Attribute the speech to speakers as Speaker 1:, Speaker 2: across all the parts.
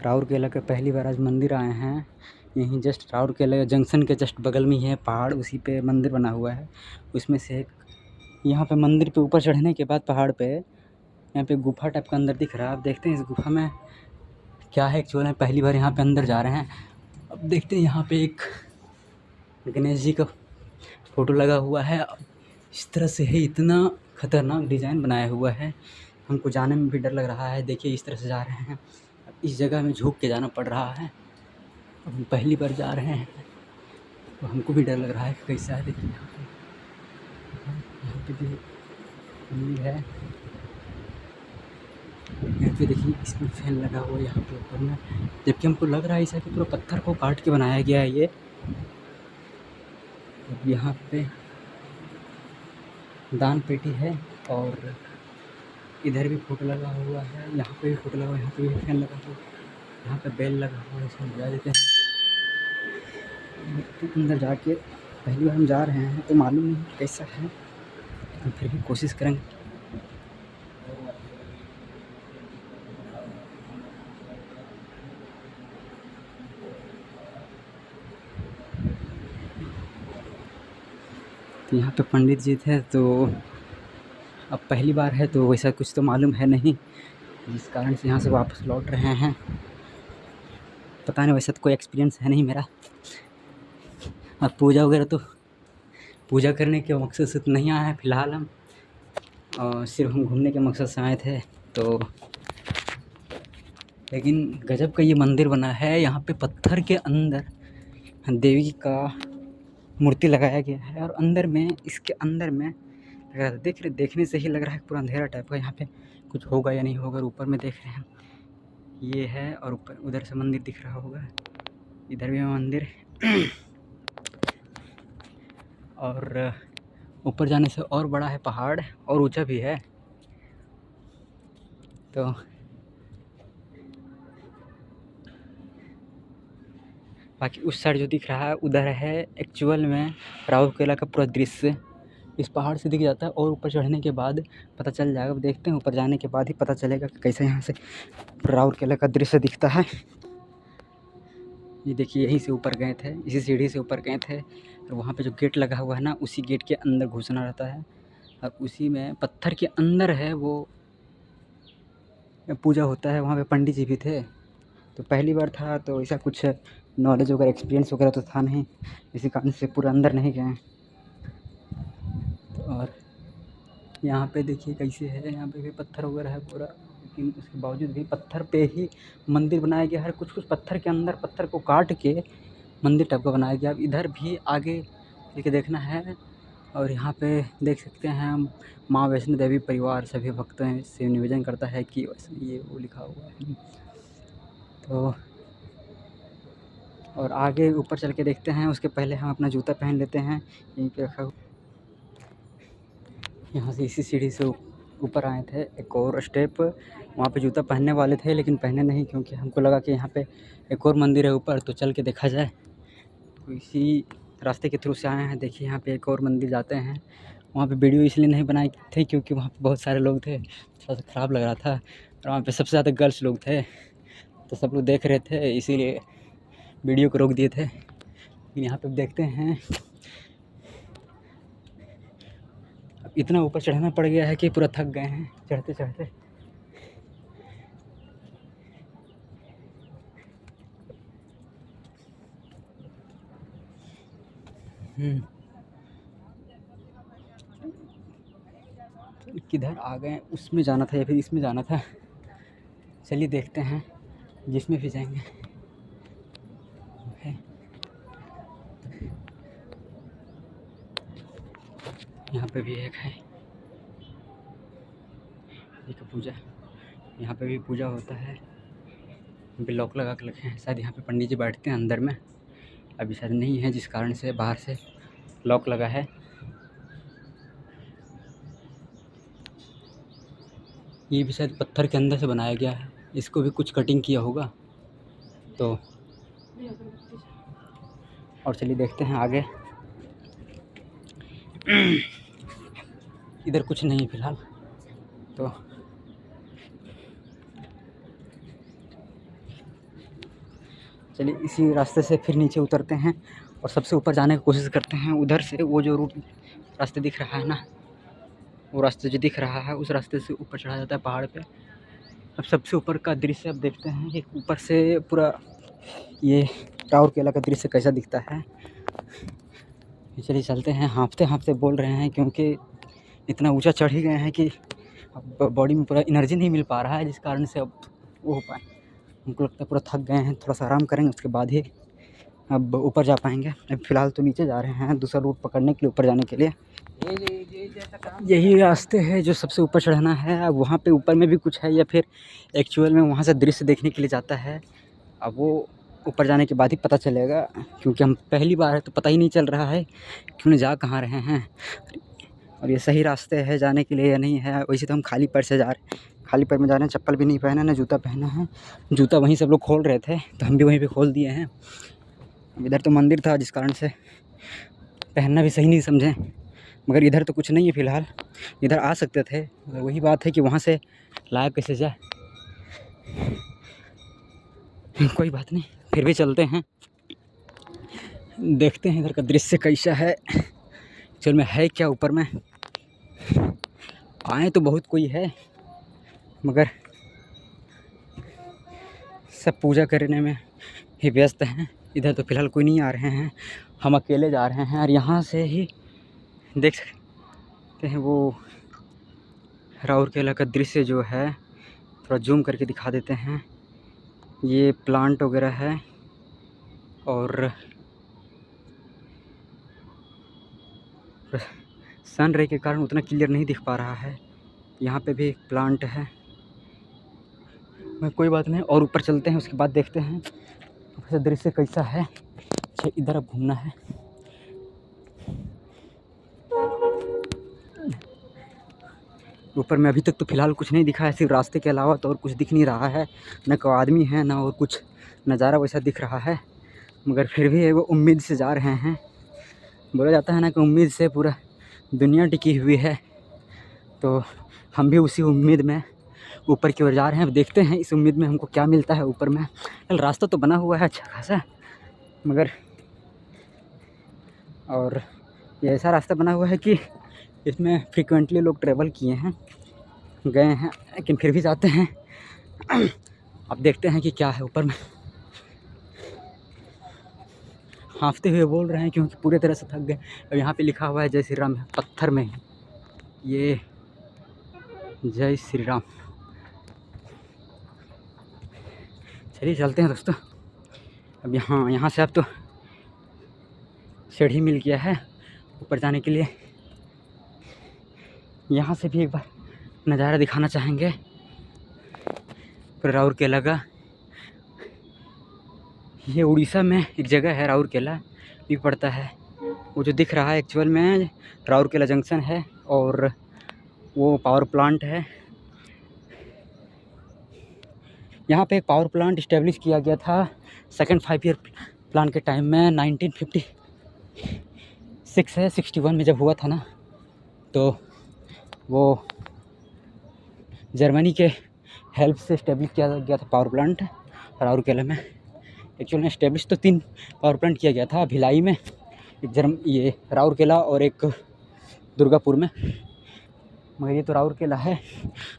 Speaker 1: राउरकेला के पहली बार आज मंदिर आए हैं। यहीं जस्ट राउरकेला जंक्शन के जस्ट बगल में ही है पहाड़, उसी पे मंदिर बना हुआ है। उसमें से एक यहाँ पे मंदिर पे ऊपर चढ़ने के बाद पहाड़ पे यहाँ पे गुफा टाइप का अंदर दिख रहा है। अब देखते हैं इस गुफा में क्या है। एक्चुअल में पहली बार यहाँ पे अंदर जा रहे हैं। अब देखते हैं यहाँ पे एक गणेश जी का फ़ोटो लगा हुआ है। इस तरह से है, इतना खतरनाक डिज़ाइन बनाया हुआ है, हमको जाने में भी डर लग रहा है। देखिए इस तरह से जा रहे हैं। अब इस जगह में झुक के जाना पड़ रहा है। अब हम पहली बार जा रहे हैं तो हमको भी डर लग रहा है कि कैसा है। देखिए यहाँ पे भी मंदिर है। यहाँ पे देखिए इसमें फैन लगा हुआ है यहाँ पे ऊपर में, जबकि हमको लग रहा है ऐसा कि पूरा पत्थर को काट के बनाया गया है ये। अब यहाँ पे दान पेटी है और इधर भी फोटो लगा हुआ है, यहाँ पे भी फोटो लगा हुआ है, यहाँ पे भी फैन लगा हुआ है, यहाँ पे बेल लगा हुआ है। इसमें बजा देते हैं। अंदर जाके पहली बार हम जा रहे हैं तो मालूम नहीं कैसा है, हम फिर भी कोशिश करेंगे। तो यहाँ पे पंडित जी थे, तो अब पहली बार है तो वैसा कुछ तो मालूम है नहीं, जिस कारण से यहाँ से वापस लौट रहे हैं। पता नहीं, वैसा तो कोई एक्सपीरियंस है नहीं मेरा। अब पूजा वगैरह तो पूजा करने के मकसद से तो नहीं आए हैं फ़िलहाल हम, और सिर्फ हम घूमने के मकसद से आए थे। तो लेकिन गजब का ये मंदिर बना है। यहाँ पे पत्थर के अंदर देवी का मूर्ति लगाया गया है और अंदर में, इसके अंदर में देखने से ही लग रहा है पूरा अंधेरा टाइप का। यहाँ पे कुछ होगा या नहीं होगा। ऊपर में देख रहे हैं ये है, और ऊपर उधर से मंदिर दिख रहा होगा, इधर भी मंदिर और ऊपर जाने से और बड़ा है पहाड़ और ऊंचा भी है। तो बाकी उस साइड जो दिख रहा है उधर है एक्चुअल में राउरकेला का पूरा दृश्य। इस पहाड़ से दिख जाता है और ऊपर चढ़ने के बाद पता चल जाएगा। अब देखते हैं, ऊपर जाने के बाद ही पता चलेगा कि कैसे यहाँ से राउरकेला का दृश्य दिखता है। ये देखिए यहीं से ऊपर गए थे, इसी सीढ़ी से ऊपर गए थे, और वहाँ पे जो गेट लगा हुआ है ना, उसी गेट के अंदर घुसना रहता है और उसी में पत्थर के अंदर है वो पूजा होता है। वहाँ पे पंडित जी भी थे। तो पहली बार था तो ऐसा कुछ नॉलेज वगैरह एक्सपीरियंस वगैरह तो था नहीं, इसी कारण से पूरा अंदर नहीं गए। और यहाँ पे देखिए कैसे है, यहाँ पे भी पत्थर वगैरह है पूरा, लेकिन उसके बावजूद भी पत्थर पे ही मंदिर बनाया गया है। कुछ कुछ पत्थर के अंदर पत्थर को काट के मंदिर टाइप का बनाया गया। अब इधर भी आगे लेके देखना है। और यहाँ पे देख सकते हैं हम, माँ वैष्णो देवी परिवार सभी भक्तों से निवेदन करता है कि ये वो लिखा हुआ है। तो और आगे ऊपर चल के देखते हैं, उसके पहले हम अपना जूता पहन लेते हैं। यहीं पे रखा, यहाँ से इसी सीढ़ी से ऊपर आए थे। एक और स्टेप वहाँ पे जूता पहनने वाले थे लेकिन पहने नहीं, क्योंकि हमको लगा कि यहाँ पे एक और मंदिर है ऊपर, तो चल के देखा जाए। तो इसी रास्ते के थ्रू से आए हैं। देखिए यहाँ पे एक और मंदिर जाते हैं। वहाँ पे वीडियो इसलिए नहीं बनाई थी क्योंकि वहाँ पे बहुत सारे लोग थे, थोड़ा सा ख़राब लग रहा था, और वहाँ पे सबसे ज़्यादा गर्ल्स लोग थे, तो सब लोग देख रहे थे, इसीलिए वीडियो को रोक दिए थे। लेकिन यहाँ पे देखते हैं, अब इतना ऊपर चढ़ना पड़ गया है कि पूरा थक गए हैं चढ़ते चढ़ते। किधर आ गए, उसमें जाना था या फिर इसमें जाना था। चलिए देखते हैं, जिसमें भी जाएंगे। यहाँ पे भी एक है, एक पूजा, यहाँ पे भी पूजा होता है। यहाँ पे लॉक लगा के रखे हैं, शायद यहाँ पे पंडित जी बैठते हैं अंदर में। अभी शायद नहीं है, जिस कारण से बाहर से लॉक लगा है। ये भी शायद पत्थर के अंदर से बनाया गया है, इसको भी कुछ कटिंग किया होगा। तो और चलिए देखते हैं आगे। इधर कुछ नहीं फ़िलहाल। तो चलिए इसी रास्ते से फिर नीचे उतरते हैं और सबसे ऊपर जाने की कोशिश करते हैं। उधर से वो जो रूट रास्ते दिख रहा है ना, वो रास्ते जो दिख रहा है उस रास्ते से ऊपर चढ़ा जाता है पहाड़ पे। अब सबसे ऊपर का दृश्य अब देखते हैं कि ऊपर से पूरा ये राउरकेला का दृश्य कैसा दिखता है। चलिए चलते हैं। हाँफते हाँफते बोल रहे हैं क्योंकि इतना ऊंचा चढ़ ही गए हैं कि अब बॉडी में पूरा एनर्जी नहीं मिल पा रहा है, जिस कारण से अब वो हो पाए। हमको लगता है पूरा थक गए हैं, थोड़ा सा आराम करेंगे उसके बाद ही अब ऊपर जा पाएंगे। अब फ़िलहाल तो नीचे जा रहे हैं दूसरा रूट पकड़ने के लिए, ऊपर जाने के लिए। यही रास्ते है जो सबसे ऊपर चढ़ना है। अब वहाँ पे ऊपर में भी कुछ है या फिर एक्चुअल में वहाँ से दृश्य देखने के लिए जाता है, अब वो ऊपर जाने के बाद ही पता चलेगा। क्योंकि हम पहली बार है तो पता ही नहीं चल रहा है कि उन्हें जा कहाँ रहे हैं और ये सही रास्ते है जाने के लिए या नहीं है। वैसे तो हम खाली पैर से जा रहे हैं, खाली पैर में जा रहे हैं, चप्पल भी नहीं पहना ना जूता पहना है। जूता वहीं सब लोग खोल रहे थे तो हम भी वहीं पे खोल दिए हैं। इधर तो मंदिर था जिस कारण से पहनना भी सही नहीं समझे, मगर इधर तो कुछ नहीं है फ़िलहाल, इधर आ सकते थे। मगर वही बात है कि वहाँ से लाया कैसे जाए। कोई बात नहीं, फिर भी चलते हैं, देखते हैं इधर का दृश्य कैसा है। चल में है क्या ऊपर में। आए तो बहुत कोई है मगर सब पूजा करने में ही व्यस्त हैं। इधर तो फ़िलहाल कोई नहीं आ रहे हैं, हम अकेले जा रहे हैं। और यहाँ से ही देख सकते हैं वो राउरकेला का दृश्य जो है, थोड़ा जूम करके दिखा देते हैं। ये प्लांट वगैरह है और सन रे के कारण उतना क्लियर नहीं दिख पा रहा है। यहाँ पे भी एक प्लांट है, कोई बात नहीं। और ऊपर चलते हैं, उसके बाद देखते हैं वैसे दृश्य कैसा है। अच्छा इधर अब घूमना है। ऊपर में अभी तक तो फ़िलहाल कुछ नहीं दिखा है, सिर्फ रास्ते के अलावा तो और कुछ दिख नहीं रहा है। न कोई आदमी है ना और कुछ नज़ारा वैसा दिख रहा है, मगर फिर भी वो उम्मीद से जा रहे हैं। बोला जाता है ना कि उम्मीद से पूरा दुनिया टिकी हुई है, तो हम भी उसी उम्मीद में ऊपर की ओर जा रहे हैं। अब देखते हैं इस उम्मीद में हमको क्या मिलता है ऊपर में। रास्ता तो बना हुआ है अच्छा खासा, मगर और ये ऐसा रास्ता बना हुआ है कि इसमें फ्रीक्वेंटली लोग ट्रैवल किए हैं, गए हैं, लेकिन फिर भी जाते हैं। अब देखते हैं कि क्या है ऊपर में। हाँफते हुए बोल रहे हैं क्योंकि पूरे तरह से थक गए। अब यहाँ पे लिखा हुआ है जय श्री राम, पत्थर में ये जय श्री राम। चलिए चलते हैं दोस्तों। अब यहाँ से अब तो सीढ़ी मिल गया है ऊपर जाने के लिए। यहाँ से भी एक बार नज़ारा दिखाना चाहेंगे राउरकेला का। ये उड़ीसा में एक जगह है राउरकेला भी पड़ता है। वो जो दिख रहा है एक्चुअल में राउरकेला जंक्शन है और वो पावर प्लांट है। यहाँ पे एक पावर प्लांट इस्टेब्लिश किया गया था सेकंड 5 ईयर प्लान के टाइम में, 1956 है 61 में जब हुआ था ना, तो वो जर्मनी के हेल्प से इस्टेब्लिश किया गया था पावर प्लांट राउरकेला में। एक्चुअल में इस्टेब्लिश तो 3 पावर प्लांट किया गया था, भिलाई में एक, ये राउरकेला और एक दुर्गापुर में, मगर ये तो राउरकेला है।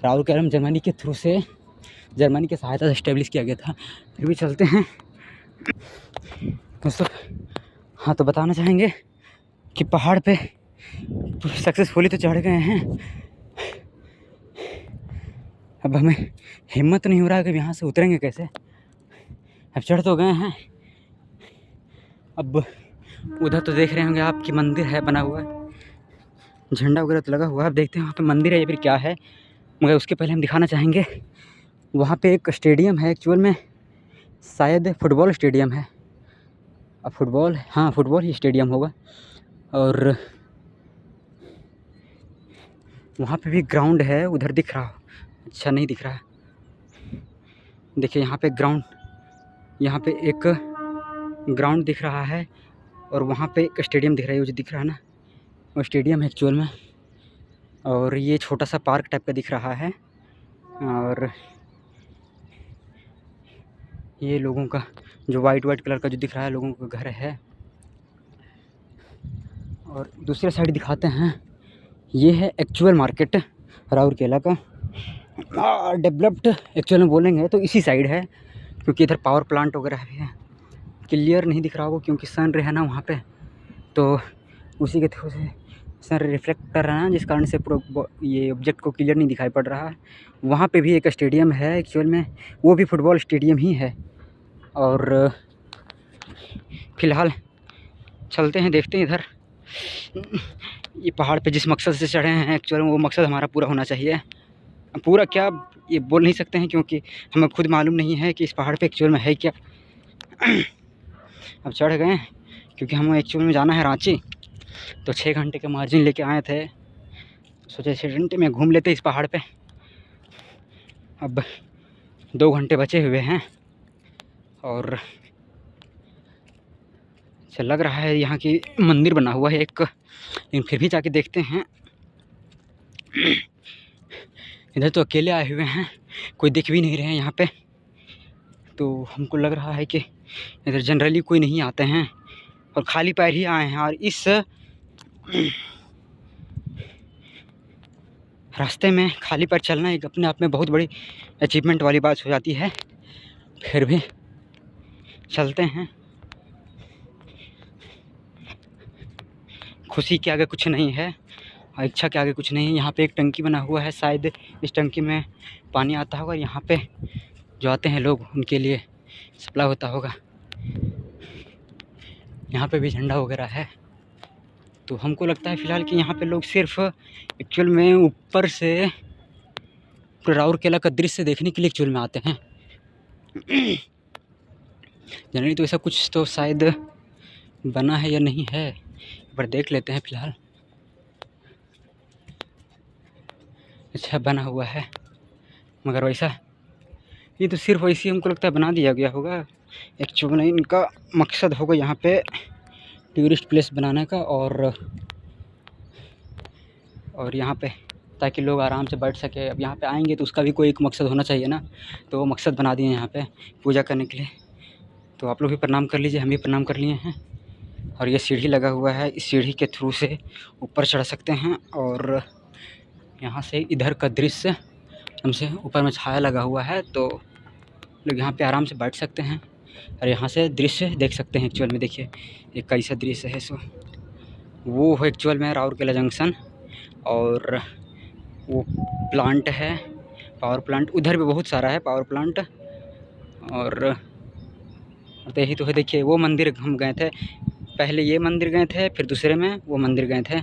Speaker 1: राउरकेला में जर्मनी के थ्रू से, जर्मनी की सहायता से इस्टेब्लिश किया गया था। फिर भी चलते हैं दोस्तों। हाँ तो बताना चाहेंगे कि पहाड़ पे सक्सेसफुली तो चढ़ गए हैं। अब हमें हिम्मत नहीं हो रहा है कि यहाँ से उतरेंगे कैसे। अब चढ़ तो गए हैं, अब उधर तो देख रहे होंगे आपकी मंदिर है बना हुआ, झंडा वगैरह तो लगा हुआ है। अब देखते हैं वहाँ पे मंदिर है या फिर क्या है, मगर उसके पहले हम दिखाना चाहेंगे वहाँ पे एक स्टेडियम है। एक्चुअल में शायद फुटबॉल स्टेडियम है। अब फुटबॉल, हाँ फुटबॉल ही स्टेडियम होगा। और वहाँ पे भी ग्राउंड है, उधर दिख रहा हो, अच्छा नहीं दिख रहा है। देखिए यहाँ पे ग्राउंड, यहाँ पे एक ग्राउंड दिख रहा है और वहाँ पे एक स्टेडियम दिख रहा है। वो जो दिख रहा है ना, वो स्टेडियम है एक्चुअल में। और ये छोटा सा पार्क टाइप का दिख रहा है और ये लोगों का जो वाइट कलर का जो दिख रहा है लोगों का घर है। और दूसरे साइड दिखाते हैं, ये है एक्चुअल मार्केट राउरकेला का। डेवलप्ड एक्चुअल में बोलेंगे तो इसी साइड है, क्योंकि इधर पावर प्लांट वगैरह भी है। क्लियर नहीं दिख रहा होगा क्योंकि सन रे है ना वहाँ पे, तो उसी के थ्रू से सन रिफ्लेक्ट कर रहा है, जिस कारण से पूरा ये ऑब्जेक्ट को क्लियर नहीं दिखाई पड़ रहा है। वहाँ पे भी एक स्टेडियम है एक्चुअल में, वो भी फुटबॉल स्टेडियम ही है। और फ़िलहाल चलते हैं, देखते हैं इधर। ये पहाड़ पे जिस मकसद से चढ़े हैं एक्चुअल में वो मकसद हमारा पूरा होना चाहिए। पूरा क्या ये बोल नहीं सकते हैं, क्योंकि हमें खुद मालूम नहीं है कि इस पहाड़ पे एक्चुअल में है क्या। अब चढ़ गए क्योंकि हम एक्चुअल में जाना है रांची, तो 6 घंटे के मार्जिन लेके आए थे, सोचे 6 घंटे में घूम लेते इस पहाड़ पे। अब 2 घंटे बचे हुए हैं और अच्छा लग रहा है, यहाँ की मंदिर बना हुआ है एक, लेकिन फिर भी जाके देखते हैं। इधर तो अकेले आए हुए हैं, कोई दिख भी नहीं रहे हैं यहाँ पे, तो हमको लग रहा है कि इधर जनरली कोई नहीं आते हैं और खाली पैर ही आए हैं। और इस रास्ते में खाली पैर चलना एक अपने आप में बहुत बड़ी अचीवमेंट वाली बात हो जाती है। फिर भी चलते हैं, खुशी के आगे कुछ नहीं है और इच्छा के आगे कुछ नहीं है। यहाँ पे एक टंकी बना हुआ है, शायद इस टंकी में पानी आता होगा, यहाँ पे जो आते हैं लोग उनके लिए सप्लाई होता होगा। यहाँ पे भी झंडा वगैरह है, तो हमको लगता है फ़िलहाल कि यहाँ पे लोग सिर्फ एक्चुअल में ऊपर से राउरकेला का दृश्य देखने के लिए एक्चुअल में आते हैं। जनरली तो ऐसा कुछ तो शायद बना है या नहीं है, पर देख लेते हैं फ़िलहाल। अच्छा बना हुआ है, मगर वैसा ये तो सिर्फ वैसे हमको लगता है बना दिया गया होगा। एक्चुअल में इनका मकसद होगा यहाँ पे टूरिस्ट प्लेस बनाने का, और यहाँ पे ताकि लोग आराम से बैठ सके। अब यहाँ पे आएंगे तो उसका भी कोई एक मकसद होना चाहिए ना, तो वो मकसद बना दिए यहाँ पे पूजा करने के लिए। तो आप लोग भी प्रणाम कर लीजिए, हम भी प्रणाम कर लिए हैं। और ये सीढ़ी लगा हुआ है, इस सीढ़ी के थ्रू से ऊपर चढ़ सकते हैं। और यहाँ से इधर का दृश्य हमसे ऊपर में छाया लगा हुआ है, तो लोग यहाँ पे आराम से बैठ सकते हैं और यहाँ से दृश्य देख सकते हैं। एक्चुअल में देखिए ये कैसा दृश्य है, सो वो है एक्चुअल में राउरकेला जंक्शन। और वो प्लांट है, पावर प्लांट, उधर भी बहुत सारा है पावर प्लांट। और तो यही तो है, देखिए वो मंदिर हम गए थे पहले, ये मंदिर गए थे, फिर दूसरे में वो मंदिर गए थे।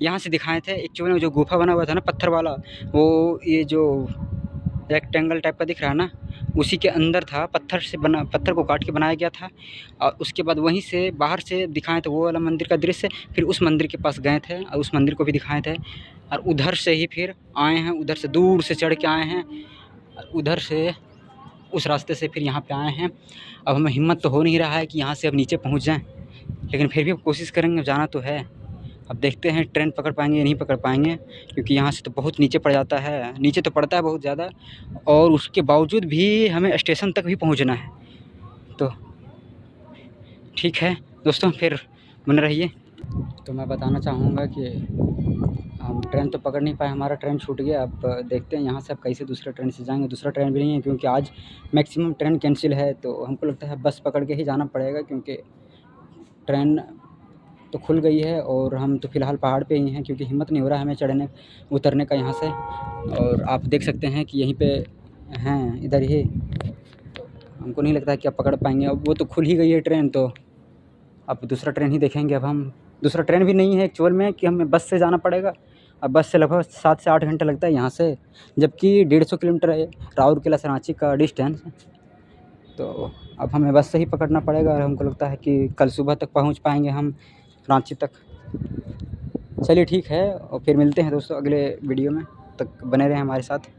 Speaker 1: यहाँ से दिखाए थे एक्चुअल में जो गुफा बना हुआ था ना पत्थर वाला, वो ये जो रेक्टेंगल टाइप का दिख रहा है ना, उसी के अंदर था, पत्थर से बना, पत्थर को काट के बनाया गया था। और उसके बाद वहीं से बाहर से दिखाए थे वो वाला मंदिर का दृश्य, फिर उस मंदिर के पास गए थे और उस मंदिर को भी दिखाए थे। और उधर से ही फिर आए हैं, उधर से दूर से चढ़ के आए हैं, उधर से उस रास्ते से फिर यहाँ पे आए हैं। अब हमें हिम्मत तो हो नहीं रहा है कि यहाँ से अब नीचे पहुँच जाएँ, लेकिन फिर भी अब कोशिश करेंगे, जाना तो है। अब देखते हैं ट्रेन पकड़ पाएंगे या नहीं पकड़ पाएंगे, क्योंकि यहाँ से तो बहुत नीचे पड़ जाता है, नीचे तो पड़ता है बहुत ज़्यादा, और उसके बावजूद भी हमें स्टेशन तक भी पहुँचना है। तो ठीक है दोस्तों, फिर बने रहिए। तो मैं बताना चाहूँगा कि हम ट्रेन तो पकड़ नहीं पाए, हमारा ट्रेन छूट गया। अब देखते हैं यहाँ से अब कैसे दूसरे ट्रेन से जाएंगे। दूसरा ट्रेन भी नहीं है, क्योंकि आज मैक्सिमम ट्रेन कैंसिल है, तो हमको लगता है बस पकड़ के ही जाना पड़ेगा, क्योंकि ट्रेन तो खुल गई है। और हम तो फ़िलहाल पहाड़ पे ही हैं, क्योंकि हिम्मत नहीं हो रहा है हमें चढ़ने उतरने का यहाँ से। और आप देख सकते हैं कि यहीं पे हैं, इधर ही। तो हमको नहीं लगता है कि आप पकड़ पाएंगे, अब वो तो खुल ही गई है ट्रेन, तो अब दूसरा ट्रेन ही देखेंगे। अब हम दूसरा ट्रेन भी नहीं है एक्चुअल में, कि हमें बस से जाना पड़ेगा। अब बस से लगभग 7 से 8 घंटे लगता है यहाँ से, जबकि 150 किलोमीटर है राउरकेला से रांची का डिस्टेंस। तो अब हमें बस से ही पकड़ना पड़ेगा, और हमको लगता है कि कल सुबह तक पहुँच पाएंगे हम रांची तक। चलिए ठीक है, और फिर मिलते हैं दोस्तों अगले वीडियो में, तक बने रहें हमारे साथ।